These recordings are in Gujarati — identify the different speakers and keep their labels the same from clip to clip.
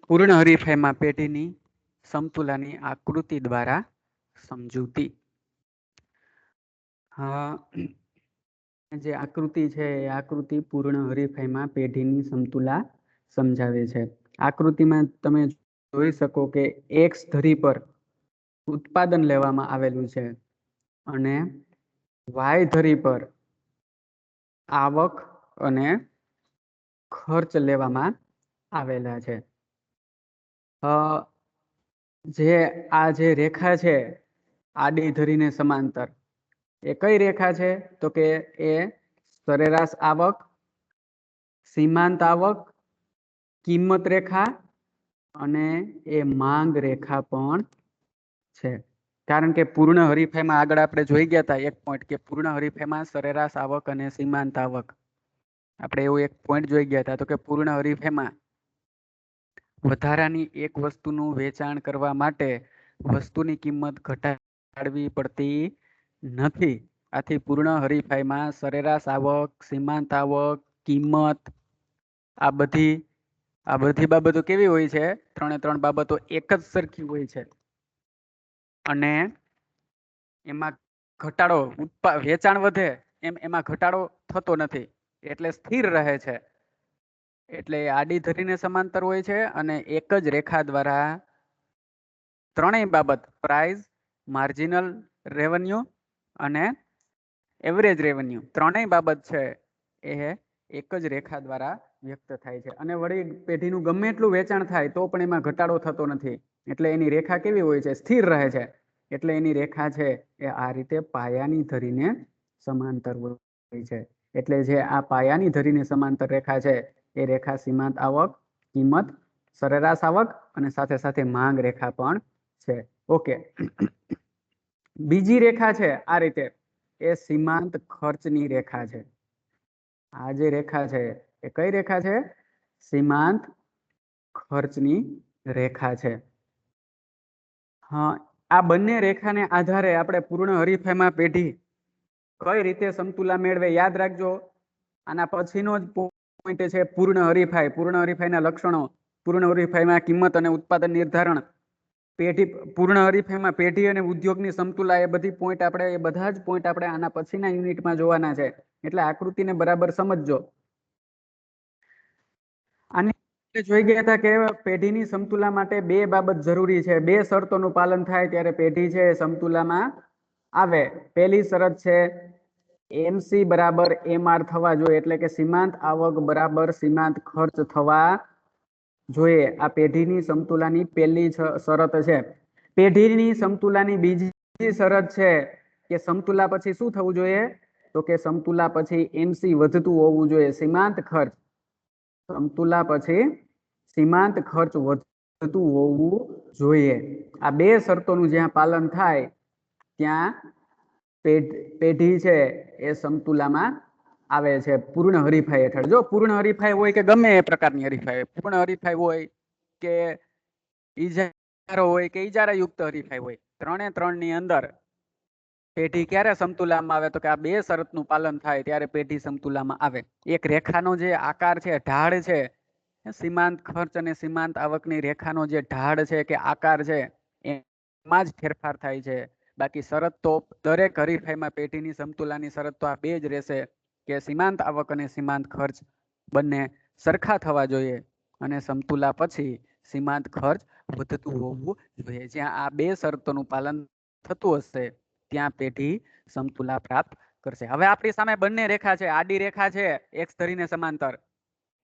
Speaker 1: પૂર્ણ હરીફાઈમાં પેઢીની સમતુલાની આકૃતિ દ્વારા સમજૂતી. જે આકૃતિ છે એ આકૃતિ પૂર્ણ હરીફાઈમાં પેઢીની સમતુલા સમજાવે છે. આકૃતિમાં તમે જોઈ શકો કે એક્સ ધરી પર ઉત્પાદન લેવામાં આવેલું છે અને વાય ધરી પર આવક અને ખર્ચ લેવામાં આવેલા છે. જે રેખા છે આડી ધરીને સમાંતર, એ કઈ રેખા છે? તો કે એ સરેરાશ આવક, સીમાંત આવક, કિંમત રેખા અને એ માંગ રેખા પણ છે. કારણ કે પૂર્ણ હરીફાઈમાં આગળ આપણે જોઈ ગયા હતા એક પોઈન્ટ કે પૂર્ણ હરીફાઈમાં સરેરાશ આવક અને સીમાંત આવક, આપણે એવું એક પોઈન્ટ જોઈ ગયા હતા. તો કે પૂર્ણ હરીફાઈમાં વધારાની એક વસ્તુનું વેચાણ કરવા માટે વસ્તુની કિંમત ઘટાડવી પડતી નથી. આથી પૂર્ણ હરીફાઈમાં સરેરાશ આવક, સીમાંત આવક, કિંમત આ બધી બાબતો કેવી હોય છે? ત્રણે ત્રણ બાબતો એક જ સરખી હોય છે અને એમાં ઘટાડો, વેચાણ વધે એમાં ઘટાડો થતો નથી, એટલે સ્થિર રહે છે. એટલે આડી ધરીને સમાંતર હોય છે અને એક જ રેખા દ્વારા ત્રણેય બાબત પ્રાઇસ, માર્જિનલ રેવન્યુ અને એવરેજ રેવન્યુ ત્રણેય બાબત છે એ એક જ રેખા દ્વારા વ્યક્ત થાય છે. અને વળી પેઢીનું ગમે એટલું વેચાણ થાય તો પણ એમાં ઘટાડો થતો નથી, એટલે એની રેખા કેવી હોય છે? સ્થિર રહે છે. એટલે એની રેખા છે એ આ રીતે પાયાની ધરીને સમાંતર હોય છે. એટલે જે આ પાયાની ધરીને સમાંતર રેખા છે એ રેખા સીમાંત આવક, કિંમત, સરેરાશ આવક અને સાથે સાથે માંગ રેખા પણ છે. ઓકે, બીજી રેખા છે આ રીતે, એ સીમાંત ખર્ચની રેખા છે. આ જે રેખા છે એ કઈ રેખા છે? સીમાંત ખર્ચની રેખા છે. આ બંને રેખાને આધારે આપણે પૂર્ણ હરીફાઈમાં પેઢી કઈ રીતે સમતુલા મેળવે યાદ રાખજો. આના પછીનો જ પોઈન્ટ છે પૂર્ણ હરીફાઈ. પૂર્ણ હરીફાઈના લક્ષણો, પૂર્ણ હરીફાઈમાં કિંમત અને ઉત્પાદન નિર્ધારણ, પેઢી, પૂર્ણ હરીફાઈમાં પેઢી અને ઉદ્યોગની સમતુલા, એ બધી પોઈન્ટ આપણે, એ બધા જ પોઈન્ટ આપણે આના પછીના યુનિટમાં જોવાના છે. એટલે આકૃતિને બરાબર સમજજો. આને જોઈ ગયા હતા કે પેઢીની સમતુલા માટે બે બાબત જરૂરી છે. બે શરતોનું પાલન થાય ત્યારે પેઢી છે સમતુલામાં આવે. પહેલી શરત છે MC બરાબર MR થવા જોઈએ, એટલે કે સીમાંત આવક બરાબર સીમાંત ખર્ચ થવા જોઈએ. આ પેઢીની સમતુલાની પહેલી શરત છે. પેઢીની સમતુલાની બીજી શરત છે કે સમતુલા પછી શું થવું જોઈએ? તો કે સમતુલા પછી MC વધતું હોવું જોઈએ. સીમાંત ખર્ચ, સમતુલા પછી સીમાંત ખર્ચ વધતું હોવું જોઈએ. આ બે શરતોનું જ્યાં પાલન થાય ત્યાં પેઢી છે એ સમતુલામાં આવે છે પૂર્ણ હરીફાઈ હેઠળ. જો પૂર્ણ હરીફાઈ હોય કે ગમે એ પ્રકારની હરીફાઈ, પૂર્ણ હરીફાઈ હોય કે ઈજારો હોય કે ઈજારા યુક્ત હરીફાઈ હોય, ત્રણે ત્રણ ની અંદર પેઢી ક્યારે સમતુલામાં આવે? તો કે આ બે શરતનું પાલન થાય ત્યારે પેઢી સમતુલામાં આવે. એક રેખાનો જે આકાર છે, ઢાળ છે, સીમાંત ખર્ચ અને સીમાંત આવકની રેખાનો જે ઢાળ છે કે આકાર છે એમાં જ ફેરફાર થાય છે. બાકી શરત તો દરેક હરીફાઈમાં પેઢીની સમતુલાની શરત તો આ બે જ રહેશે કે સીમાંત આવક અને સીમાંત ખર્ચ બંને સરખા થવા જોઈએ અને સમતુલા પછી સીમાંત ખર્ચ વધતું હોવું જોઈએ. જ્યાં આ બે શરતોનું પાલન થતું હશે ત્યાં પેઢી સમતુલા પ્રાપ્ત કરશે. હવે આપણી સામે બંને રેખા છે. આડી રેખા છે એક્સ ધરીને સમાંતર,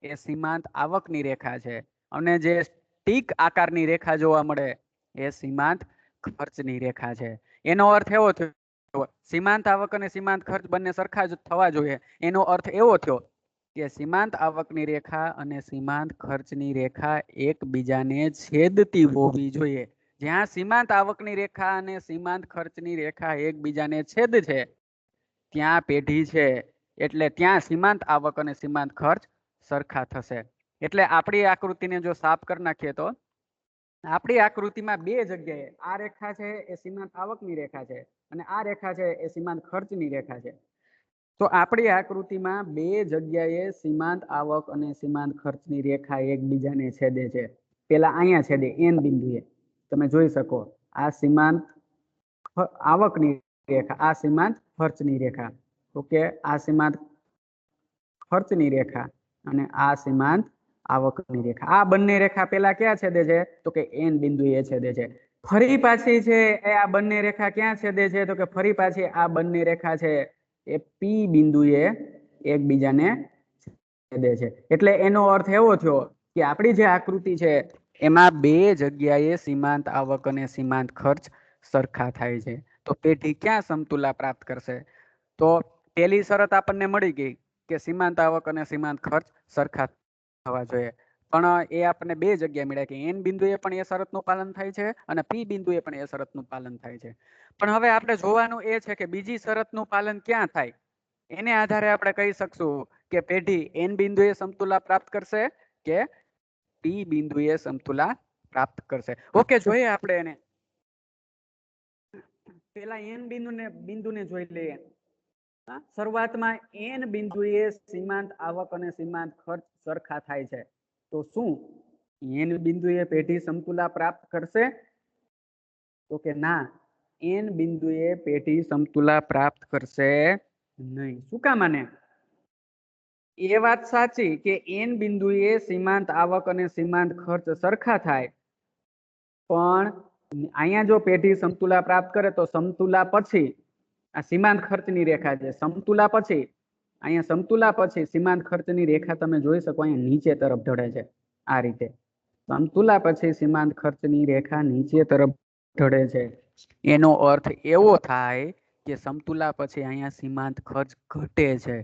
Speaker 1: એ સીમાંત આવકની રેખા છે, અને જે ટીક આકારની રેખા જોવા મળે એ સીમાંત ખર્ચની રેખા છે. એનો અર્થ એવો થયો સીમાંત આવક અને સીમાંત ખર્ચ બંને સરખા જ થવા જોઈએ. એનો અર્થ એવો થયો કે સીમાંત આવકની રેખા અને સીમાંત ખર્ચની રેખા એકબીજાને છેદતી હોવી જોઈએ. જ્યાં સીમાંત આવકની રેખા અને સીમાંત ખર્ચની રેખા એકબીજાને છેદ છે ત્યાં પેઢી છે, એટલે ત્યાં સીમાંત આવક અને સીમાંત ખર્ચ સરખા થશે. એટલે આપણી આકૃતિને જો સાફ કરી નાખીએ તો આપણી આકૃતિમાં બે જગ્યાએ આ રેખા છે એ સીમાંત આવકની રેખા છે અને આ રેખા છે એ સીમાંત ખર્ચની રેખા છે. તો આપણી આકૃતિમાં બે જગ્યાએ સીમાંત આવક અને સીમાંત ખર્ચની રેખા એકબીજાને છેદે છે. પેલા અહીંયા છેદે એન બિંદુએ, તમે જોઈ શકો આ સીમાંત આવકની રેખા, આ સીમાંત ખર્ચની રેખા. ઓકે, આ સીમાંત ખર્ચની રેખા અને આ સીમાંત આવકની રેખા. આ બંને રેખા પેલા ક્યાં છેદે છે? તો કે એન બિંદુએ છેદે છે. ફરી પાછી છે એ આ બંને રેખા ક્યાં છેદે છે? તો કે ફરી પાછી આ બંને રેખા છે એ પી બિંદુએ એકબીજાને છેદે છે. એટલે એનો અર્થ એવો થયો કે આપણી જે આકૃતિ છે એમાં બે જગ્યાએ સીમાંત આવક અને સીમાંત ખર્ચ સરખા થાય છે. તો પેઢી ક્યાં સમતુલા પ્રાપ્ત કરશે? તો પહેલી શરત આપણને મળી ગઈ કે સીમાંત આવક અને સીમાંત ખર્ચ સરખા થવા જોઈએ, પણ એ આપણને બે જગ્યા મળ્યા કે એન બિંદુએ પણ એ શરતનું પાલન થાય છે અને પી બિંદુએ પણ એ શરતનું પાલન થાય છે. પણ હવે આપણે જોવાનું એ છે કે બીજી શરતનું પાલન ક્યાં થાય. એને આધારે આપણે કહી શકશું કે પેઢી એન બિંદુએ સમતુલા પ્રાપ્ત કરશે કે પી બિંદુએ સમતુલા પ્રાપ્ત કરશે. ઓકે, જોઈએ આપણે એને. પેલા એન બિંદુને જોઈ લઈએ. શરૂઆતમાં એન બિંદુએ સીમાંત આવક અને સીમાંત ખર્ચ સરખા થાય છે. તો શું એન બિંદુએ પેઢી સમતુલા પ્રાપ્ત કરશે? તો કે ના, એન બિંદુએ પેઢી સમતુલા પ્રાપ્ત કરશે નહીં. શું કામ? આને એ વાત સાચી કે એન બિંદુએ સીમાંત આવક અને સીમાંત ખર્ચ સરખા થાય, પણ અહીંયા જો પેઢી સમતુલા પ્રાપ્ત કરે તો સમતુલા પછી આ સીમાંત ખર્ચની રેખા છે, સમતુલા પછી અહીંયા સમતુલા પછી સીમાંત ખર્ચની રેખા તમે જોઈ શકો અહીંયા નીચે તરફ ઢળે છે. આ રીતે સમતુલા પછી સીમાંત ખર્ચની રેખા નીચે તરફ ઢળે છે. એનો અર્થ એવો થાય કે સમતુલા પછી અહીંયા સીમાંત ખર્ચ ઘટે છે.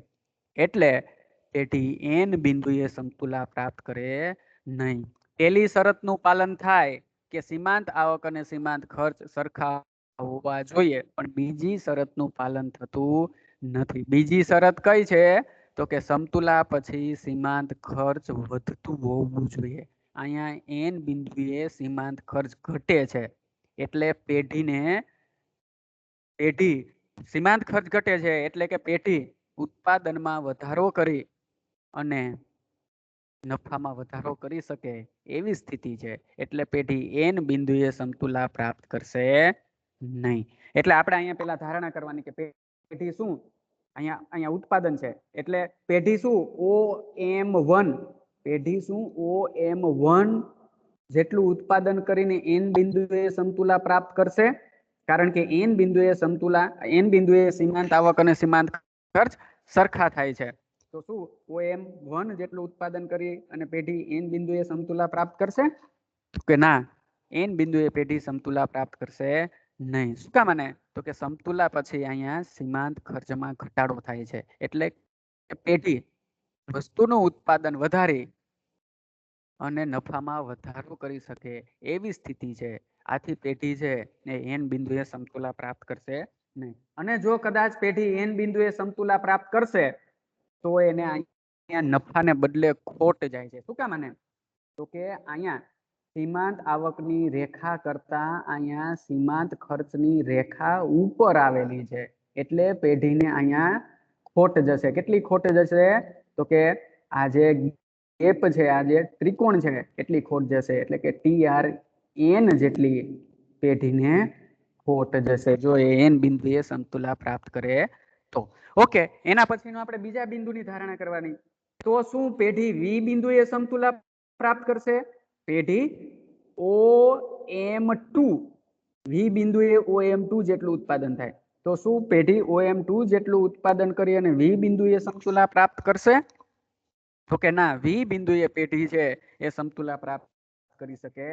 Speaker 1: એટલે પેઢી એન બિંદુએ સમતુલા પ્રાપ્ત કરે નહીં. પહેલી શરતનું પાલન થાય કે સીમાંત આવક અને સીમાંત ખર્ચ સરખા હોવા જોઈએ, પણ બીજી શરતનું પાલન થતું નથી. બીજી શરત કઈ છે? તો કે સમતુલા પછી સીમાંત ખર્ચ વધતું હોવું જોઈએ. અહીંયા એન બિંદુએ સીમાંત ખર્ચ ઘટે છે એટલે પેઢી સીમાંત ખર્ચ ઘટે છે એટલે કે પેઢી ઉત્પાદનમાં વધારો કરી અને નફામાં વધારો કરી શકે એવી સ્થિતિ છે. એટલે પેઢી એન બિંદુએ સમતુલા પ્રાપ્ત કરશે નહીં. એટલે આપણે અહીંયા પેલા ધારણા કરવાની કે પેઢી શું અહીંયા ઉત્પાદન છે એટલે પેઢી શું OM1, પેઢી શું OM1 જેટલું ઉત્પાદન કરીને એન બિંદુએ સમતુલા પ્રાપ્ત કરશે. કારણ કે એન બિંદુએ સીમાંત આવક અને સીમાંત ખર્ચ સરખા થાય છે. તો શું OM1 જેટલું ઉત્પાદન કરી અને પેઢી એન બિંદુએ સમતુલા પ્રાપ્ત કરશે? કે ના, એન બિંદુએ પેઢી સમતુલા પ્રાપ્ત કરશે નહીં. શું કામ? આને તો કે સમતુલા પછી અહીંયા સીમાંત ખર્ચમાં ઘટાડો થાય છે એટલે પેઢી વસ્તુનું ઉત્પાદન વધારી અને નફામાં વધારો કરી શકે એવી સ્થિતિ છે. આથી પેઢી છે એ એન બિંદુએ સમતુલા પ્રાપ્ત કરશે નહીં. અને જો કદાચ પેઢી એન બિંદુએ સમતુલા પ્રાપ્ત કરશે તો એને અહીંયા નફાને બદલે ખોટ જાય છે. શું કામ? આને તો કે અહીંયા સીમાંત આવકની રેખા કરતા અહીંયા સીમાંત ખર્ચની રેખા ઉપર આવેલી છે એટલે પેઢીને અહીંયા ખોટ જશે. કેટલી ખોટ જશે? તો કે આ જે ગેપ છે, આ જે ત્રિકોણ છે એટલી ખોટ જશે. એટલે કે TRN જેટલી પેઢીને ખોટ જશે જો એન બિંદુએ સમતુલા પ્રાપ્ત કરે તો. ઓકે, એના પછીનો આપણે બીજા બિંદુની ધારણા કરવાની. તો શું પેઢી વી બિંદુએ સમતુલા પ્રાપ્ત કરશે? પેઢી OM2 વી બિંદુએ OM2 જેટલું ઉત્પાદન થાય. તો શું પેઢી OM2 જેટલું ઉત્પાદન કરી અને વી બિંદુએ સમતુલા પ્રાપ્ત કરશે? તો કે ના, વી બિંદુએ પેઢી છે એ સમતુલા પ્રાપ્ત કરી શકે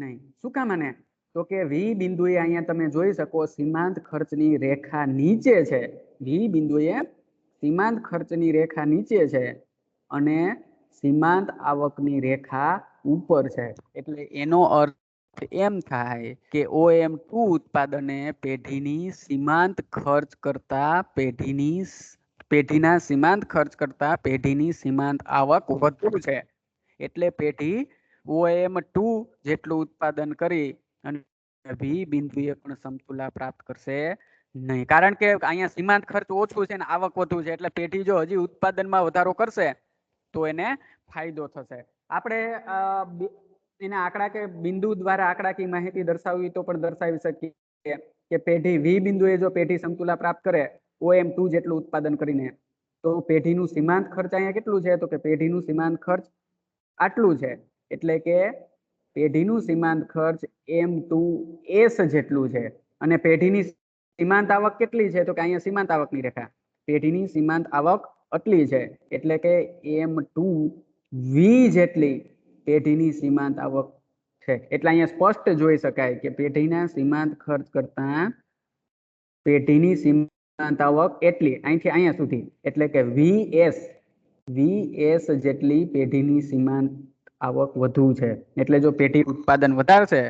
Speaker 1: નહીં. શું કામ? આને તો કે વી બિંદુએ અહીંયા તમે જોઈ શકો સીમાંત ખર્ચની રેખા નીચે છે. વી બિંદુએ સીમાંત ખર્ચની રેખા નીચે છે અને સીમાંત આવકની રેખા ઉપર છે. એટલે એનો અર્થ એમ થાય કે OM2 ઉત્પાદને પેઢીની સીમાંત ખર્ચ કરતા પેઢીના સીમાંત ખર્ચ કરતા પેઢીની સીમાંત આવક વધુ છે. એટલે પેઢી OM2 જેટલું ઉત્પાદન કરી અને વી બિંદુએ પણ સમતુલા પ્રાપ્ત કરશે નહીં, કારણ કે અહીંયા સીમાંત ખર્ચ ઓછું છે ને આવક વધુ છે, એટલે પેઢી જો હજી ઉત્પાદનમાં વધારો કરશે તો એને ફાયદો થશે. આપણે એના આંકડા કે બિંદુ દ્વારા આંકડાકીય માહિતી દર્શાવવી તો પણ દર્શાવી શકીએ કે પેઢી વી બિંદુએ જો પેઢી સમતુલા પ્રાપ્ત કરે OM2 જેટલું ઉત્પાદન કરીને, તો પેઢીનું સીમાંત ખર્ચ અહીંયા કેટલું છે? તો કે પેઢીનું સીમાંત ખર્ચ આટલું છે, એટલે કે પેઢીનું સીમાંત ખર્ચ M2S જેટલું છે. અને પેઢીની સીમાંત આવક કેટલી છે? તો કે અહીંયા સીમાંત આવકની રેખા, પેઢીની સીમાંત આવક આટલી છે, એટલે કે M2V જેટલી પેઢીની સીમાંત આવક છે. એટલે અહીંયા સ્પષ્ટ જોઈ શકાય કે પેઢીના સીમાંત ખર્ચ કરતા પેઢીની સીમાંત આવક એટલી, અહીંથી અહીંયા સુધી, એટલે કે VS જેટલી પેઢીની સીમાંત આવક વધુ છે. એટલે જો પેઢી ઉત્પાદન વધારશે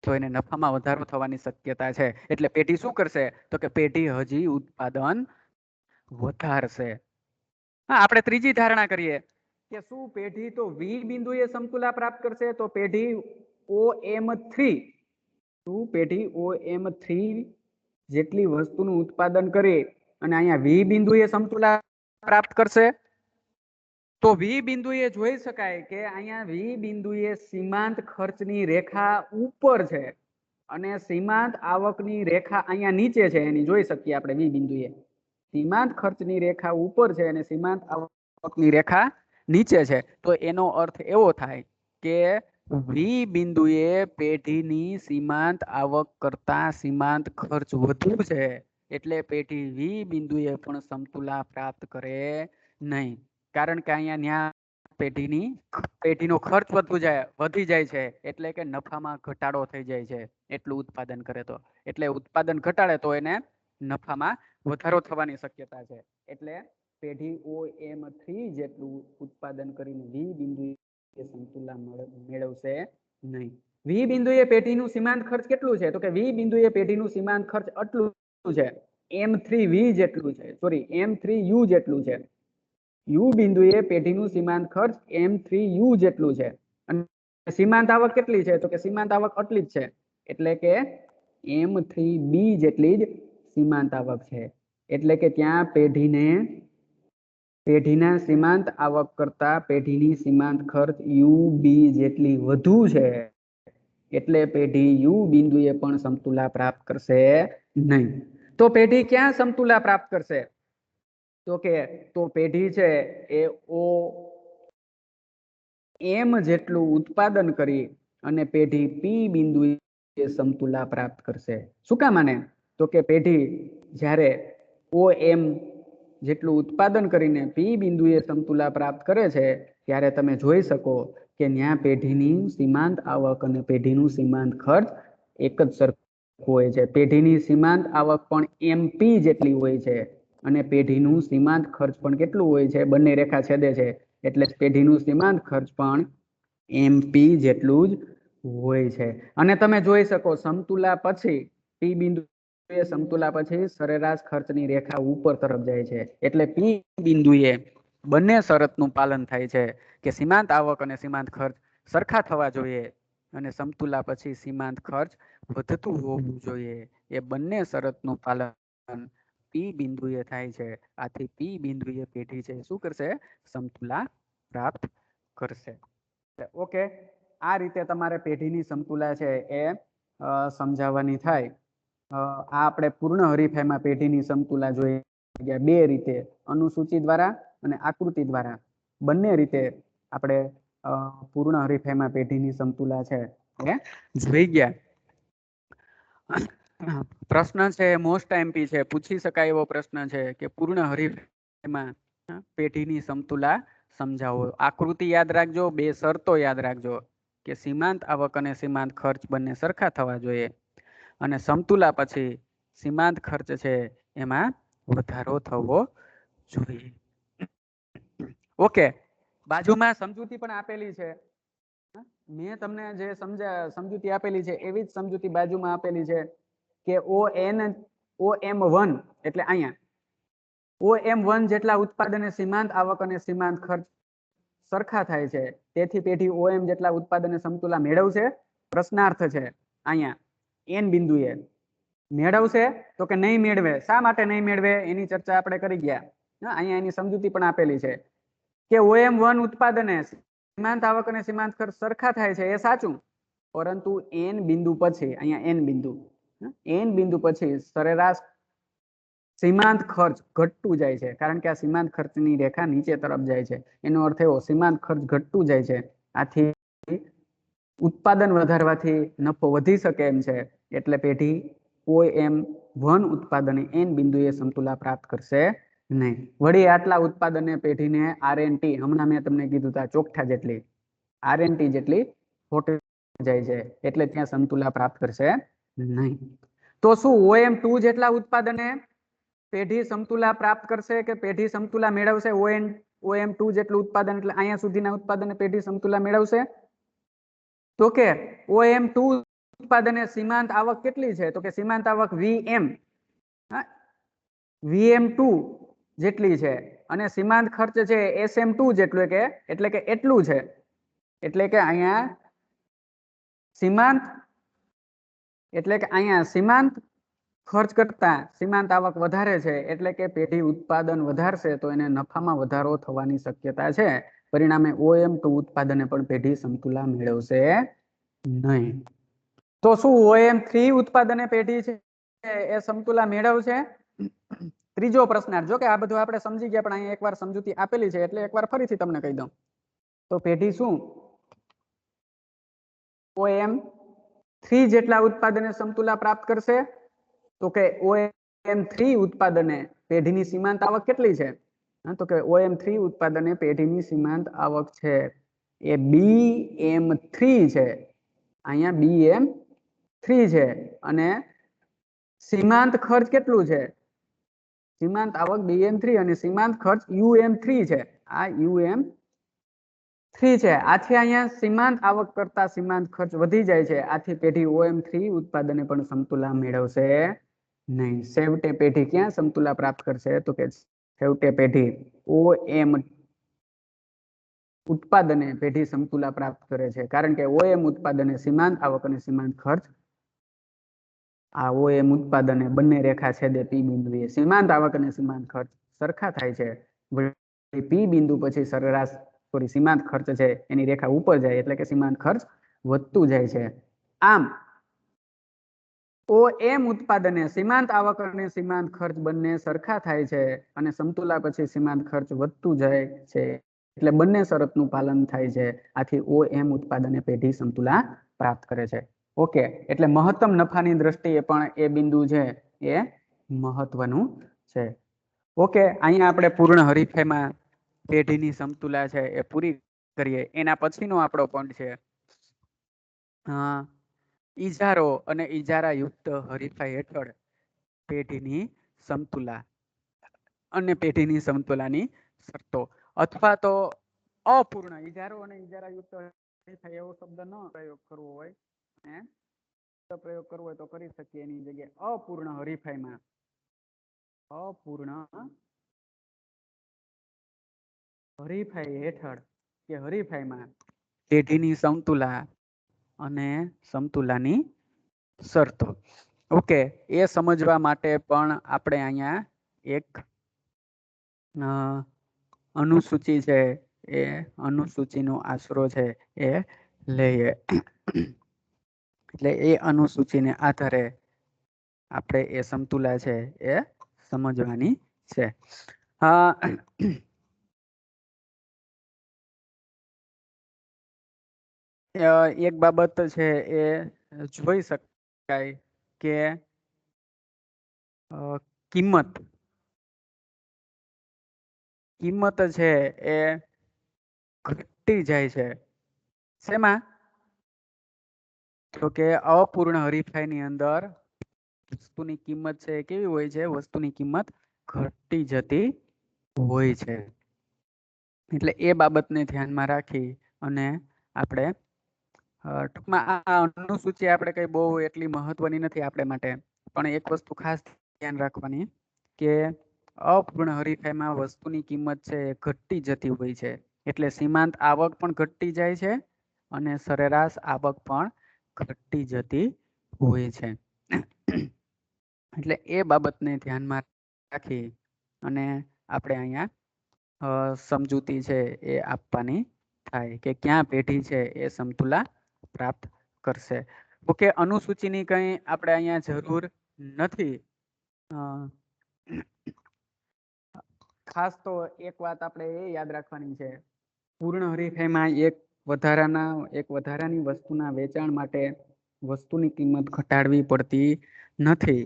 Speaker 1: તો એને નફામાં વધારો થવાની શક્યતા છે. એટલે પેઢી શું કરશે? તો કે પેઢી હજી ઉત્પાદન વધારશે. હા, આપણે ત્રીજી ધારણા કરીએ કે શું પેઢી તો V બિંદુએ સમતુલા પ્રાપ્ત કરશે? તો પેઢી OM3, શું પેઢી OM3 જેટલી વસ્તુનું ઉત્પાદન કરી અને અહીંયા V બિંદુએ સમતુલા પ્રાપ્ત કરશે? તો V બિંદુએ જોઈ શકાય કે અહીંયા V બિંદુએ સીમાંત ખર્ચની રેખા ઉપર છે અને સીમાંત આવકની રેખા અહીંયા નીચે છે. એની જોઈ શકીએ આપણે V બિંદુએ સીમાંત ખર્ચની રેખા ઉપર છે અને સીમાંત આવકની રેખા નીચે છે. તો એનો અર્થ એવો થાય કે V બિંદુએ પેઢીની સીમાંત આવક કરતા સીમાંત ખર્ચ વધુ છે, એટલે પેઢી V બિંદુએ પણ સમતુલા પ્રાપ્ત કરે નહીં. કારણ કે અહીંયા પેઢીનો ખર્ચ વધી જાય છે, એટલે કે નફામાં ઘટાડો થઈ જાય છે એટલું ઉત્પાદન કરે તો. એટલે ઉત્પાદન ઘટાડે તો એને નફામાં વધારો થવાની શક્યતા છે. એટલે પેઢી OM3 જેટલું ઉત્પાદન કરીને V બિંદુએ સમતુલા મેળવશે નહીં. V બિંદુએ પેઢીનું સીમાંત ખર્ચ કેટલું છે? તો કે V બિંદુએ પેઢીનું સીમાંત ખર્ચ આટલું છે, M3V જેટલું છે, સોરી M3U જેટલું છે. U બિંદુએ પેઢીનું સીમાંત ખર્ચ M3U જેટલું છે. અને સીમાંત આવક કેટલી છે? તો કે સીમાંત આવક આટલી જ છે, એટલે કે M3B જેટલી જ સીમાંત આવક છે. એટલે કે ત્યાં પેઢીના સીમાંત આવક કરતા પેઢીની સીમાંત ખર્ચ UB જેટલી વધુ છે, એટલે પેઢી U બિંદુએ પણ સમતુલા પ્રાપ્ત કરશે નહીં. તો પેઢી ક્યાં સમતુલા પ્રાપ્ત કરશે? તો પેઢી છે એ OM જેટલું ઉત્પાદન કરી અને પેઢી P બિંદુએ સમતુલા પ્રાપ્ત કરશે. શું કામ માને? તો કે પેઢી જ્યારે OM જેટલું ઉત્પાદન કરીને P બિંદુએ સમતુલા પ્રાપ્ત કરે છે, ત્યારે તમે જોઈ શકો કે ત્યાં પેઢીની સીમાંત આવક અને પેઢીનું સીમાંત ખર્ચ એક જ સરખું હોય છે. પેઢીની સીમાંત આવક પણ MP જેટલી હોય છે અને પેઢીનું સીમાંત ખર્ચ પણ કેટલું હોય છે? બંને રેખા છેદે છે, એટલે પેઢીનું સીમાંત ખર્ચ પણ MP જેટલું જ હોય છે. અને તમે જોઈ શકો સમતુલા પછી P બિંદુ સમતુલા પછી સરેરાશ ખર્ચની રેખા ઉપર તરફ જાય છે, એટલે P બિંદુએ બંને શરતનું પાલન થાય છે કે સીમાંત આવક અને સીમાંત ખર્ચ સરખા થવા જોઈએ અને સમતુલા પછી સીમાંત ખર્ચ વધતું હોવું જોઈએ. એ બંને શરતનું પાલન P બિંદુએ થાય છે. આથી P બિંદુએ પેઢી છે શું કરશે? સમતુલા પ્રાપ્ત કરશે. ઓકે, આ રીતે તમારે પેઢીની સમતુલા છે એ સમજાવવાની થાય. આ આપણે પૂર્ણ હરીફાઈમાં પેઢીની સમતુલા જોઈ ગયા બે રીતે, અનુસૂચિ દ્વારા અને આકૃતિ દ્વારા. બંને રીતે આપણે પૂર્ણ હરીફાઈમાં પેઢીની સમતુલા છે એ જોઈ ગયા. પ્રશ્ન છે મોસ્ટ MP છે, પૂછી શકાય એવો પ્રશ્ન છે કે પૂર્ણ હરીફાઈમાં પેઢીની સમતુલા સમજાવો. આકૃતિ યાદ રાખજો, બે શરતો યાદ રાખજો કે સીમાંત આવક અને સીમાંત ખર્ચ બંને સરખા થવા જોઈએ અને સમતુલા પછી સીમાંત ખર્ચ છે એમાં વધારો થવો જોઈએ. ઓકે, બાજુમાં સમજૂતી પણ આપેલી છે. મેં તમને જે સમજૂતી આપેલી છે એવી જ સમજૂતી બાજુમાં આપેલી છે કે OM1 એટલે અહીંયા OM1 જેટલા ઉત્પાદન સીમાંત આવક અને સીમાંત ખર્ચ સરખા થાય છે, તેથી પેઢી OM જેટલા ઉત્પાદન સમતુલા મેળવશે. પ્રશ્નાર્થ છે અહીંયા N બિંદુએ મેળવશે તો કે નહીં મેળવે. શા માટે નહીં મેળવે એની ચર્ચા આપણે કરી ગયા. અહીંયા એની સમજૂતી પણ આપેલી છે કે OM1 ઉત્પાદને સીમાંત આવક અને સીમાંત ખર્ચ સરખા થાય છે એ સાચું, પરંતુ n બિંદુ પછી અહીંયા n બિંદુ પછી સરેરાશ સીમાંત ખર્ચ ઘટતું જાય છે, કારણ કે આ સીમાંત ખર્ચની રેખા નીચે તરફ જાય છે. એનો અર્થ એવો સીમાંત ખર્ચ ઘટતું જાય છે. આથી ઉત્પાદન વધારવાથી નફો વધી શકે એમ છે. એટલે પેઢી OM1 ઉત્પાદને n બિંદુએ સમતુલા પ્રાપ્ત કરશે નહીં. વળી આટલા ઉત્પાદને પેઢીને RNT, હમણાં મેં તમને કીધું હતા ચોકઠા જેટલી RNT જેટલી ખોટ જાય છે, એટલે ત્યાં સમતુલા પ્રાપ્ત કરશે નહીં. તો શું OM2 જેટલા ઉત્પાદને પેઢી સમતુલા પ્રાપ્ત કરશે કે પેઢી સમતુલા મેળવશે? OM2 જેટલું ઉત્પાદન એટલે અહીંયા સુધીના ઉત્પાદને પેઢી સમતુલા મેળવશે? તો કે OM2 ઉત્પાદને સીમાંત આવક કેટલી છે? તો કે સીમાંત આવક VM2 જેટલી છે અને સીમાંત ખર્ચ છે SM2 જેટલું એટલે કે એટલું છે. એટલે કે અહીંયા સીમાંત ખર્ચ કરતા સીમાંત આવક વધારે છે, એટલે કે પેઢી ઉત્પાદન વધારશે તો એને નફામાં વધારો થવાની શક્યતા છે. પરિણામે OM2 ઉત્પાદને પણ પેઢી સમતુલા મેળવશે નહીં. તો શું OM3 ઉત્પાદને પેઢી છે એ સમતુલા મેળવશે? ત્રીજો પ્રશ્નાર્થ. જો કે આ બધું આપણે સમજી ગયા, પણ અહીંયા એકવાર સમજૂતી આપેલી છે એટલે એકવાર ફરીથી તમને કહી દઉં. તો પેઢી શું OM3 જેટલા ઉત્પાદને સમતુલા પ્રાપ્ત કરશે? તો કે OM3 ઉત્પાદને પેઢીની સીમાંત આવક કેટલી છે? તો કે OM3 ઉત્પાદને પેઢીની સીમાંત આવક છે એ BM3 છે. અહીંયા BM3 છે અને સીમાંત ખર્ચ કેટલું છે? સીમાંત આવક BM3 અને સીમાંત ખર્ચ UM3 છે. આ UM3 છે. આથી અહીંયા સીમાંત આવક કરતા સીમાંત ખર્ચ વધી જાય છે. આથી પેઢી OM3 ઉત્પાદને પણ સમતુલા મેળવશે નહીં. છેવટે પેઢી ક્યાં સમતુલા પ્રાપ્ત કરશે? તો કે છેવટે પેઢી OM ઉત્પાદને પેઢી સમતુલા પ્રાપ્ત કરે છે, કારણ કે OM ઉત્પાદને સીમાંત આવક અને સીમાંત ખર્ચ, આ OM ઉત્પાદને બંને રેખા છેદે P બિંદુએ સીમાંત આવક અને સીમાંત ખર્ચ સરખા થાય છે. P બિંદુ પછી સરેરાશ સીમાંત ખર્ચ છે એની રેખા ઉપર જાય, એટલે કે સીમાંત ખર્ચ વધતું જાય છે. આમ OM ઉત્પાદને સીમાંત આવક અને સીમાંત ખર્ચ બંને સરખા થાય છે અને સમતુલા પછી સીમાંત ખર્ચ વધતું જાય છે, એટલે બંને શરતનું પાલન થાય છે. આથી OM ઉત્પાદને પેઢી સમતુલા પ્રાપ્ત કરે છે. ઓકે, એટલે મહત્તમ નફાની દ્રષ્ટિએ પણ એ બિંદુ છે એ મહત્વનું છે. ઓકે, અહીંયા આપણે પૂર્ણ હરીફાઈમાં પેઢીની સમતુલા છે એ પૂરી કરીએ. એના પછીનો આપણો પોઈન્ટ છે ઈજારો અને ઈજારા યુક્ત હરીફાઈ હેઠળ પેઢીની સમતુલા અને પેઢીની સમતુલાની શરતો, અથવા તો અપૂર્ણ ઈજારો અને ઈજારા યુક્ત હરીફાઈ એવો શબ્દ ન પ્રયોગ કરવો હોય, પ્રયોગ કરવો હોય તો કરી શકીએ. એની જગ્યાએ અપૂર્ણ હરીફાઈમાં હરીફાઈ હેઠળ કે હરીફાઈમાં પેઢીની સમતુલા અને સમતુલાની શરતો. ઓકે, એ સમજવા માટે પણ આપણે અહીંયા એક અનુસૂચિ છે એ અનુસૂચિનો આશરો છે એ લઈએ. એટલે એ અનુસૂચિને આધારે આપણે એ સમતુલા છે એ સમજવાની છે. એક બાબત છે એ જોઈ શકાય કે કિંમત છે એ ઘટતી જાય છે. શેમાં? તો કે અપૂર્ણ હરીફાઈની અંદર વસ્તુની કિંમત છે કેવી હોય છે? વસ્તુની કિંમત ઘટતી જતી હોય છે. એટલે એ બાબતને ધ્યાનમાં રાખી અને આપણે ટૂંકમાં આ અનુસૂચિ આપણે કઈ બહુ એટલી મહત્વની નથી આપણે માટે, પણ એક વસ્તુ ખાસ ધ્યાન રાખવાની કે અપૂર્ણ હરીફાઈમાં વસ્તુની કિંમત છે એ ઘટતી જતી હોય છે. એટલે સીમાંત આવક પણ ઘટતી જાય છે અને સરેરાશ આવક પણ ઘટતી જતી હોય છે. એટલે એ બાબતને ધ્યાનમાં રાખી અને આપણે અહીંયા સમજૂતી છે એ આપવાની થાય કે ક્યાં પેઢી છે એ સમતુલા પ્રાપ્ત કરશે. ઓકે, અનુસૂચિની કંઈ આપણે અહીંયા જરૂર નથી. ખાસ તો એક વાત આપણે એ યાદ રાખવાની છે, પૂર્ણ હરીફાઈમાં એક વધારાની વસ્તુના વેચાણ માટે વસ્તુની કિંમત ઘટાડવી પડતી નથી.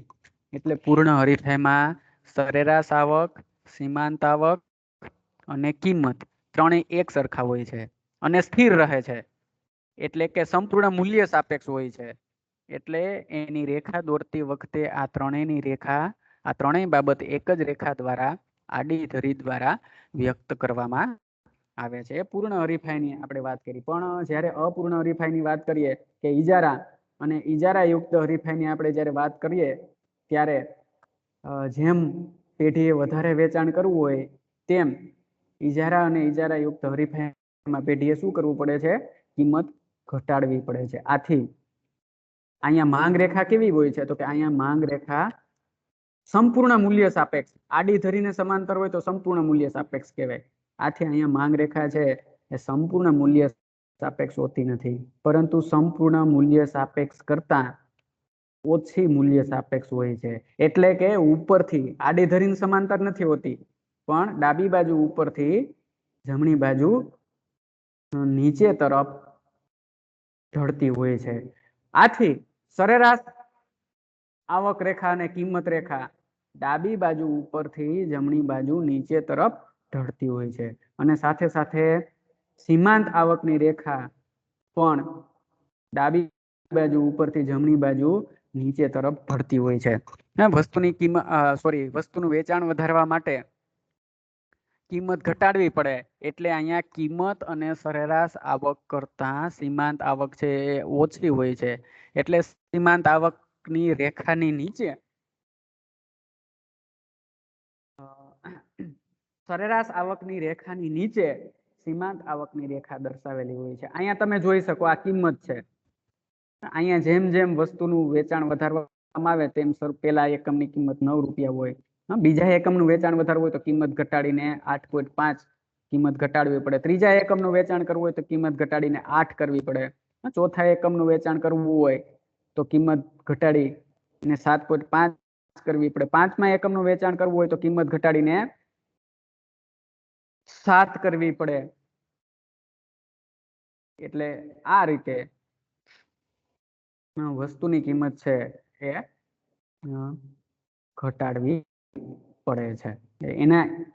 Speaker 1: એટલે પૂર્ણ હરીફાઈમાં સરેરાશ આવક, સીમાંત આવક અને કિંમત ત્રણેય એક સરખા હોય છે અને સ્થિર રહે છે. એટલે કે સંપૂર્ણ મૂલ્ય સાપેક્ષ હોય છે. એટલે એની રેખા દોરતી વખતે આ ત્રણેય બાબત એક જ રેખા દ્વારા આડી ધરી દ્વારા વ્યક્ત કરવામાં આવે છે. એ પૂર્ણ હરીફાઈની આપણે વાત કરી. પણ જ્યારે અપૂર્ણ હરીફાઈની વાત કરીએ કે ઈજારા અને ઈજારા યુક્ત હરીફાઈની આપણે જ્યારે વાત કરીએ ત્યારે જેમ પેઢીએ વધારે વેચાણ કરવું હોય તેમ ઈજારા અને ઈજારા યુક્ત હરીફાઈમાં પેઢીએ શું કરવું પડે છે? કિંમત ઘટાડવી પડે છે. આથી અહીંયા માંગ રેખા કેવી હોય છે? તો કે અહીંયા માંગ રેખા સંપૂર્ણ મૂલ્ય સાપેક્ષ, આડી ધરીને સમાંતર હોય તો સંપૂર્ણ મૂલ્ય સાપેક્ષ કહેવાય. આથી અહીંયા માંગ રેખા છે એ સંપૂર્ણ મૂલ્ય સાપેક્ષ હોતી નથી, પરંતુ સંપૂર્ણ મૂલ્ય સાપેક્ષ કરતા ઓછી મૂલ્ય સાપેક્ષ હોય છે. એટલે કે ઉપરથી આડી ધરીને સમાંતર નથી હોતી, પણ ડાબી બાજુ ઉપરથી જમણી બાજુ નીચે તરફ ઢળતી હોય છે. આથી સરેરાશ આવક રેખા અને કિંમત રેખા ડાબી બાજુ ઉપરથી જમણી બાજુ નીચે તરફ ઢળતી હોય છે. અને સાથે સાથે સીમાંત આવકની રેખા પણ ડાબી બાજુ ઉપરથી જમણી બાજુ નીચે તરફ ઢળતી હોય છે. વસ્તુની કિંમત વસ્તુનું વેચાણ વધારવા માટે કિંમત ઘટાડવી પડે, એટલે અહીંયા કિંમત અને સરેરાશ આવક કરતા સીમાંત આવક છે એ ઓછી હોય છે. એટલે સીમાંત આવકની રેખાની નીચે સરેરાશ આવકની રેખાની નીચે સીમાંત આવકની રેખા દર્શાવેલી હોય છે. અહીંયા તમે જોઈ શકો આ કિંમત છે. અહીંયા જેમ જેમ વસ્તુનું વેચાણ વધારવામાં આવે તેમ પેલા એકમની કિંમત 9 રૂપિયા હોય, બીજા એકમનું વેચાણ વધારવું હોય તો કિંમત ઘટાડીને 8.5 કિંમત ઘટાડવી પડે. ત્રીજા એકમનું વેચાણ કરવું હોય તો કિંમત ઘટાડીને 8 કરવી પડે. ચોથા એકમનું વેચાણ કરવું હોય તો કિંમત ઘટાડીને 7.5 કરવી પડે. પાંચમા એકમનું વેચાણ કરવું હોય તો કિંમત ઘટાડીને 7 કરવી પડે. એટલે આ રીતે વસ્તુની કિંમત છે એ ઘટાડવી પડે છે.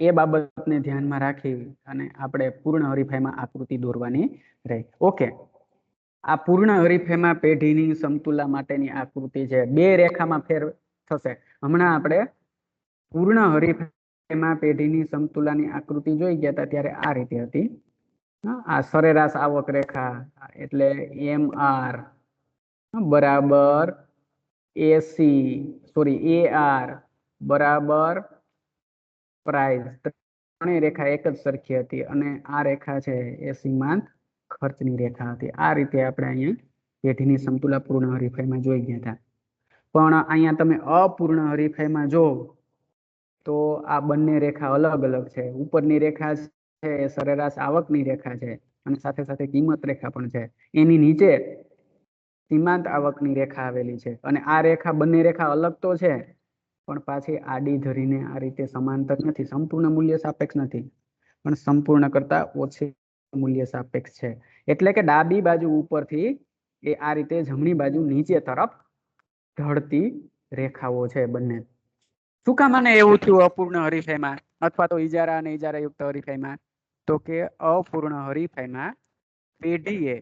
Speaker 1: એ બાબતને ધ્યાનમાં રાખી અને આપણે પૂર્ણ હરીફાઈમાં આકૃતિ દોરવાની રહે. ઓકે, આ પૂર્ણ હરીફાઈમાં પેઢીની સમતુલા માટેની આકૃતિ છે. બે રેખામાં ફેર થશે. હમણાં આપણે પૂર્ણ હરીફાઈમાં પેઢીની સમતુલાની આકૃતિ જોઈ ગયા હતા ત્યારે આ રીતે હતી. આ સરેરાશ આવક રેખા એટલે MR બરાબર AR બરાબર પ્રાઇસ. ત્રણેય રેખા એક જ સરખી હતી અને આ રેખા છે એ સીમાંત ખર્ચની રેખા હતી. આ રીતે આપણે અહીંયા પેઢીની સમતુલા પૂર્ણ હરીફાઈમાં જોઈ ગયા હતા. પણ અહીંયા તમે અપૂર્ણ હરીફાઈમાં જો તો આ બંને રેખા અલગ અલગ છે. ઉપરની રેખા છે એ સરેરાશ આવકની રેખા છે અને સાથે સાથે કિંમત રેખા પણ છે. એની નીચે સીમાંત આવકની રેખા આવેલી છે અને આ રેખા બંને રેખા અલગ તો છે પણ પાછી આડી ધરીને આ રીતે સમાંતર નથી, સંપૂર્ણ મૂલ્ય સાપેક્ષ નથી, પણ સંપૂર્ણ કરતા ઓછી મૂલ્ય સાપેક્ષ છે. એટલે કે ડાબી બાજુ ઉપરથી એ આ રીતે જમણી બાજુ નીચે તરફ ઢળતી રેખાઓ છે બંને. શું કામ આને એવું થયું અપૂર્ણ હરીફાઈમાં અથવા તો ઈજારા અને ઈજારા યુક્ત હરીફાઈમાં? તો કે અપૂર્ણ હરીફાઈમાં પેઢીએ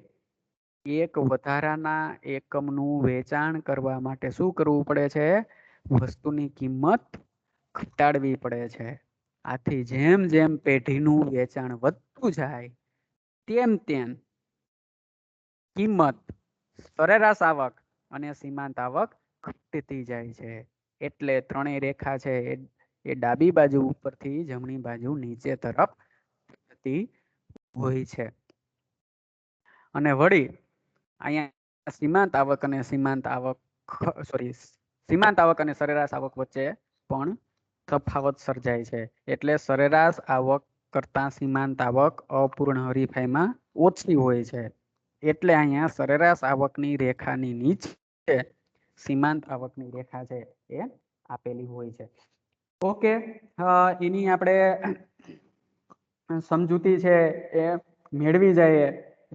Speaker 1: એક વધારાના એકમનું વેચાણ કરવા માટે શું કરવું પડે છે? વસ્તુની કિંમત ઘટાડવી પડે છે. આથી જેમ જેમ પેઢીનું વેચાણ વધતું જાય તેમ તેમ કિંમત, સરેરાશ આવક અને સીમાંત આવક ઘટતી જાય છે. એટલે ત્રણેય રેખા છે એ ડાબી બાજુ ઉપરથી જમણી બાજુ નીચે તરફ જતી હોય છે. અને વળી અહીંયા સીમાંત આવક અને સીમાંત આવક અને સરેરાશ આવક વચ્ચે પણ તફાવત સર્જાય છે. એટલે સરેરાશ આવક કરતા સીમાંત આવક અપૂર્ણ હરીફાઈમાં ઓછી હોય છે. એટલે અહીંયા સરેરાશ આવકની રેખાની નીચે સીમાંત આવકની રેખા છે એ આપેલી હોય છે. ઓકે, એની આપણે સમજૂતી છે એ મેળવી જાય,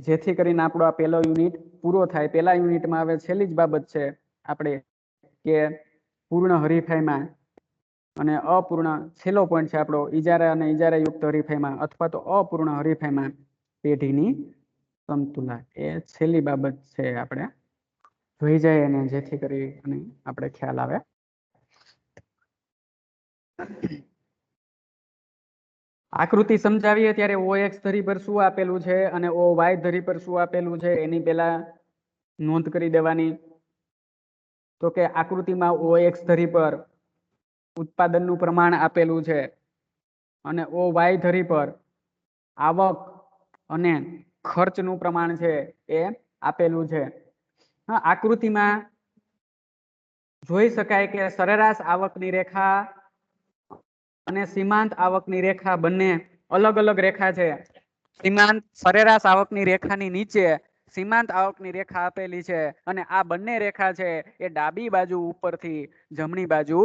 Speaker 1: જેથી કરીને આપણો આ પહેલો યુનિટ પૂરો થાય. પહેલા યુનિટમાં હવે છેલ્લી જ બાબત છે આપણે કે પૂર્ણ હરીફાઈમાં અને અપૂર્ણ, છેલ્લો પોઈન્ટ છે આપણો, ઈજારા અને ઈજારા યુક્ત હરીફાઈમાં અથવા તો અપૂર્ણ હરીફાઈમાં પેઢીની સમતુલા. એ છેલ્લી બાબત છે, આપણે જોઈ જાય અને જેથી કરી અને આપણે ખ્યાલ આવે. આકૃતિ સમજાવીએ ત્યારે OX ધરી પર શું આપેલું છે અને OY ધરી પર શું આપેલું છે એની પહેલા નોંધ કરી દેવાની. તો કે આકૃતિમાં OX ધરી પર ઉત્પાદનનું પ્રમાણ આપેલું છે અને OY ધરી પર આવક અને ખર્ચનું પ્રમાણ છે એ આપેલું છે. આકૃતિમાં જોઈ શકાય કે સરેરાશ આવકની રેખા અને સીમાંત આવકની રેખા બંને અલગ અલગ રેખા છે. સીમાંત સરેરાશ આવકની રેખાની નીચે સીમાંત આવકની રેખા આપેલી છે અને આ બંને રેખા છે એ ડાબી બાજુ ઉપરથી જમણી બાજુ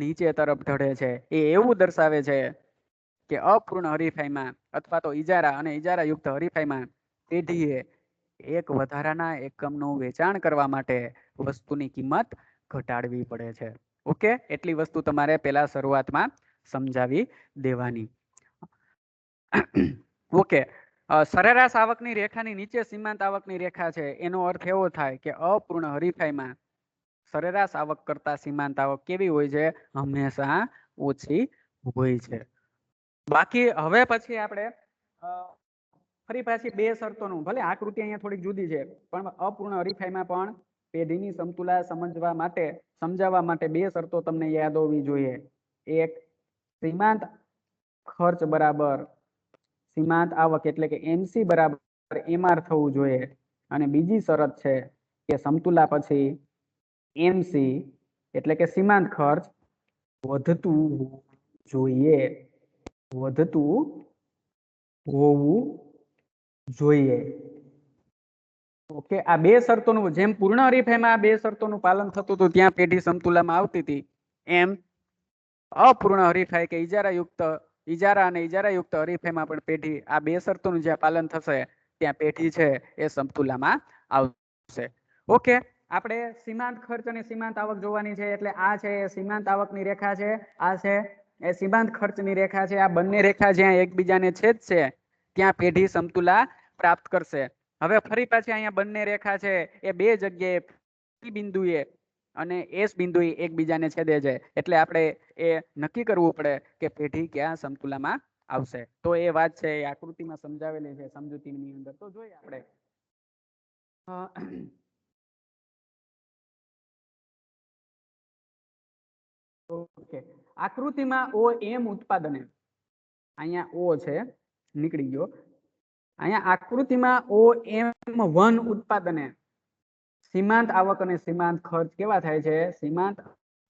Speaker 1: નીચે તરફ ઢળે છે. એ એવું દર્શાવે છે કે અપૂર્ણ હરીફાઈમાં અથવા તો ઈજારા અને ઈજારા યુક્ત હરીફાઈમાં પેઢીએ એક વધારાના એકમનું વેચાણ કરવા માટે વસ્તુની કિંમત ઘટાડવી પડે છે. ઓકે, એટલી વસ્તુ તમારે પહેલા શરૂઆતમાં સમજાવી દેવાની. ઓકે, સરેરાશ આવકની રેખાની નીચે સીમાંત આવકની રેખા છે એનો અર્થ એવો થાય કે અપૂર્ણ હરીફાઈમાં સરેરાશ આવક કરતા સીમાંત આવક કેવી હોય છે? હંમેશા ઓછી હોય છે. બાકી હવે પછી આપણે ફરી પાછી બે શરતોનું, ભલે આકૃતિ અહીંયા થોડીક જુદી છે પણ અપૂર્ણ હરીફાઈમાં પણ પેઢીની સમતુલા સમજાવવા માટે બે શરતો તમને યાદ હોવી જોઈએ. એક, સીમાંત ખર્ચ બરાબર સીમાંત આવક એટલે કે MC બરાબર MR થવું જોઈએ. અને બીજી શરત છે કે સમતુલા પછી MC એટલે કે સીમાંત ખર્ચ વધતું જોઈએ, વધતું હોવું જોઈએ. ઓકે, આ બે શરતોનું, જેમ પૂર્ણ હરીફાઈમાં આ બે શરતોનું પાલન થતું હતું ત્યાં પેઢી સમતુલામાં આવતી હતી, એમ અપૂર્ણ હરીફાઈ કે ઈજારા અને ઈજારા યુક્ત હરીફાઈમાં પણ પેઢી આ બે શરતોનું જ્યાં પાલન થશે ત્યાં પેઢી છે એ સમતુલામાં આવશે. ઓકે, આપણે સીમાંત ખર્ચ અને સીમાંત આવક જોવાની છે. એટલે આ છે એ સીમાંત આવકની રેખા છે, આ છે એ સીમાંત ખર્ચની રેખા છે. આ બંને રેખા જ્યાં એકબીજાને છેદશે ત્યાં પેઢી સમતુલા પ્રાપ્ત કરશે. હવે ફરી પાછી અહીંયા બંને રેખા છે એ બે જગ્યાએ P બિંદુએ અને S બિંદુએ એકબીજાને છેદે છે. એટલે આપણે એ નક્કી કરવું પડે કે પેઢી ક્યાં સમતુલામાં આવશે. તો એ વાત છે એ આકૃતિમાં સમજાવેલી છે સમજૂતીની અંદર. તો જોઈએ આપણે ઓકે, આકૃતિમાં OM ઉત્પાદને, અહીંયા O છે નીકળી ગયો, અહીંયા આકૃતિમાં OM1 ઉત્પાદને સીમાંત આવક અને સીમાંત ખર્ચ કેવા થાય છે? સીમાંત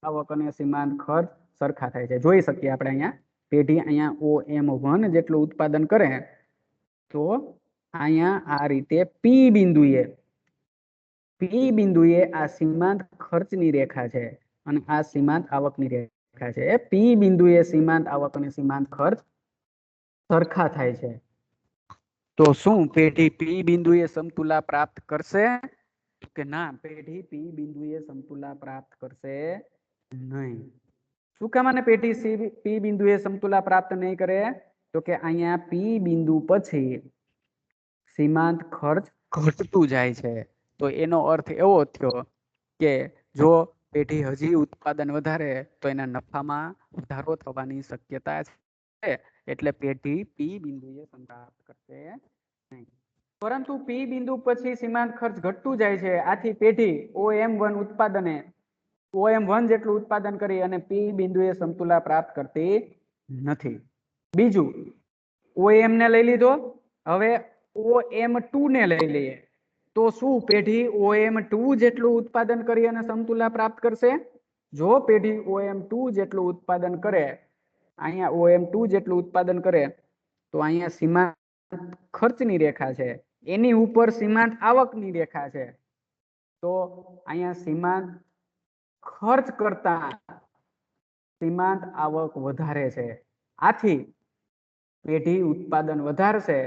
Speaker 1: આવક અને સીમાંત ખર્ચ સરખા થાય છે. જોઈ શકીએ આપણે અહીંયા પેઢી અહીંયા OM1 જેટલું ઉત્પાદન કરે તો અહીંયા આ રીતે P બિંદુએ આ સીમાંત ખર્ચની રેખા છે અને આ સીમાંત આવકની રેખા છે. P બિંદુએ સીમાંત આવક અને સીમાંત ખર્ચ સરખા થાય છે. તો શું પેઢી P બિંદુએ સમતુલા પ્રાપ્ત કરશે કે ના? પેઢી P બિંદુએ સમતુલા પ્રાપ્ત કરશે નહીં. શું કામ આને પેઢી P બિંદુએ સમતુલા પ્રાપ્ત નહીં કરે? તો કે અહીંયા P બિંદુ પછી સીમાંત ખર્ચ ઘટતું જાય છે. તો એનો અર્થ એવો થયો કે જો પેઢી હજી ઉત્પાદન વધારે તો એના નફામાં વધારો થવાની શક્યતા છે. એટલે પેઢી P બિંદુએ પ્રાપ્ત કરશે નહીં. પરંતુ P બિંદુ પછી સીમાંત ખર્ચ ઘટતું જાય છે. આથી પેઢી OM1 ઉત્પાદને OM1 જેટલું ઉત્પાદન કરી અને P બિંદુએ સમતુલા પ્રાપ્ત કરતી નથી. બીજું, OM ને લઈ લીધો, હવે OM2 ને લઈ લઈએ તો શું પેઢી OM2 જેટલું ઉત્પાદન કરી અને સમતુલા પ્રાપ્ત કરશે? જો પેઢી OM2 જેટલું ઉત્પાદન કરે, અહીંયા OM2 જેટલું ઉત્પાદન કરે તો અહીંયા સીમાંત ખર્ચની રેખા છે, એની ઉપર સીમાંત આવકની રેખા છે. તો અહીંયા સીમાંત ખર્ચ કરતા સીમાંત આવક વધારે છે. આથી પેઢી ઉત્પાદન વધારશે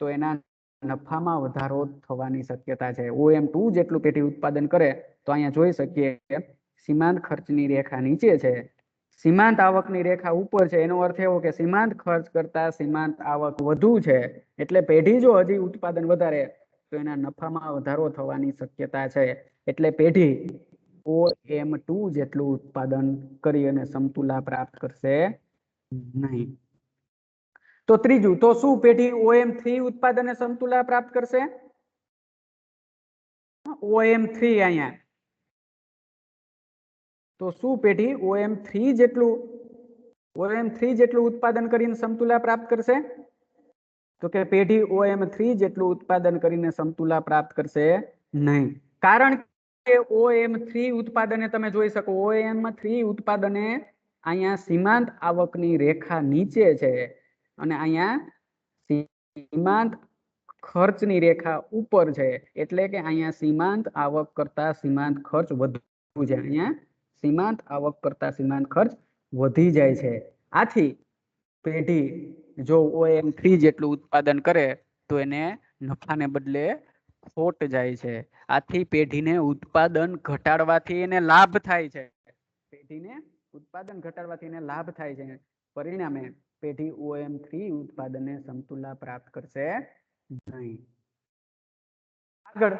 Speaker 1: તો એના નફામાં વધારો થવાની શક્યતા છે. OM2 જેટલું પેઢી ઉત્પાદન કરે તો અહીંયા જોઈ શકીએ કે સીમાંત ખર્ચની રેખા નીચે છે, સીમાંત આવકની રેખા ઉપર છે. એનો અર્થ એવો કે સીમાંત ખર્ચ કરતા સીમાંત આવક વધુ છે, એટલે પેઢી જો હજી ઉત્પાદન વધારે તો એના નફામાં વધારો થવાની શક્યતા છે. એટલે પેઢી OM2 જેટલું ઉત્પાદન કરી અને સમતુલા પ્રાપ્ત કરશે નહીં. તો ત્રીજું, તો શું પેઢી OM3 ઉત્પાદન અને સમતુલા પ્રાપ્ત કરશે? OM3 અહીંયા, તો શું પેઢી OM3 જેટલું ઉત્પાદન કરીને સમતુલા પ્રાપ્ત કરશે? તો કે પેઢી OM3 જેટલું ઉત્પાદન કરીને સમતુલા પ્રાપ્ત કરશે નહીં. કારણ કે OM3 ઉત્પાદને તમે જોઈ શકો, OM3 ઉત્પાદને અહીંયા સીમાંત આવકની રેખા નીચે છે અને અહીંયા સીમાંત ખર્ચની રેખા ઉપર છે, એટલે કે અહીંયા સીમાંત આવક કરતા સીમાંત ખર્ચ વધુ છે. અહીંયા સીમાંત આવક કરતા સીમાંત ખર્ચ વધી જાય છે. આથી પેઢી જો OM3 જેટલું ઉત્પાદન કરે તો એને નફાને બદલે ખોટ જાય છે. આથી પેઢીને ઉત્પાદન ઘટાડવાથી એને લાભ થાય છે. પેઢીને ઉત્પાદન ઘટાડવાથી એને લાભ થાય છે. પરિણામે પેઢી OM3 ઉત્પાદનને સમતુલા પ્રાપ્ત કરશે નહીં. આગળ,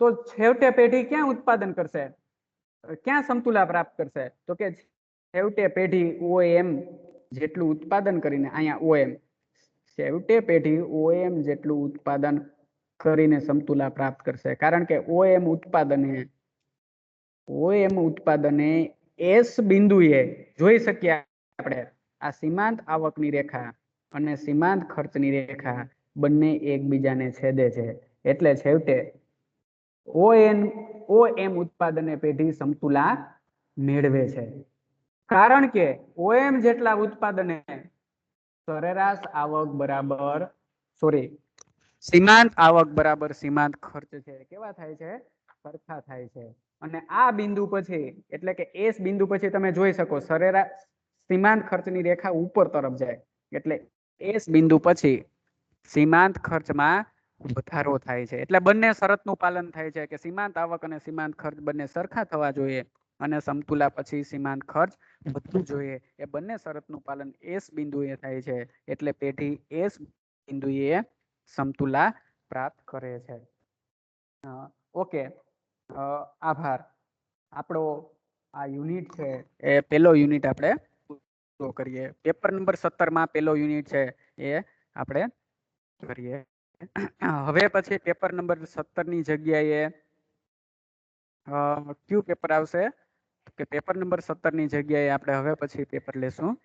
Speaker 1: તો છેવટે પેઢી ક્યાં ઉત્પાદન કરશે, ક્યાં સમતુલા પ્રાપ્ત કરશે? તો કે છેવટે પેઢી OM જેટલું ઉત્પાદન કરીને, અહીંયા OM, છેવટે પેઢી OM જેટલું ઉત્પાદન કરીને સમતુલા પ્રાપ્ત કરશે. કારણ કે OM ઉત્પાદને S બિંદુએ જોઈ શકીએ આપણે આ સીમાંત આવકની રેખા અને સીમાંત ખર્ચની રેખા બંને એકબીજાને છેદે છે, એટલે છેવટે OM ઉત્પાદને પેઢી સમતુલા મેળવે છે. કારણ કે OM જેટલા ઉત્પાદને સરેરાશ આવક બરાબર સીમાંત આવક બરાબર સીમાંત ખર્ચ છે, કેવા થાય છે? સરખા થાય છે. અને આ બિંદુ પછી, એટલે કે S બિંદુ પછી તમે જોઈ શકો સરેરાશ સીમાંત ખર્ચની રેખા ઉપર તરફ જાય, એટલે S બિંદુ પછી સીમાંત ખર્ચમાં વધારો થાય છે. એટલે બંને શરતનું પાલન થાય છે કે સીમાંત આવક અને સીમાંત ખર્ચ બંને સરખા થવા જોઈએ અને સમતુલા પછી સીમાંત ખર્ચ વધવું જોઈએ. એ બંને શરતનું પાલન S બિંદુએ થાય છે, એટલે પેઢી S બિંદુએ સમતુલા પ્રાપ્ત કરે છે. ઓકે, આભાર. આપણો આ યુનિટ છે એ પહેલો યુનિટ આપણે પૂરો કરીએ. પેપર નંબર 17 માં પહેલો યુનિટ છે એ આપણે કરીએ. હવે પછી પેપર નંબર 17 ની જગ્યાએ કયું પેપર આવશે? કે પેપર નંબર 17 ની જગ્યાએ આપણે હવે પછી પેપર લેશું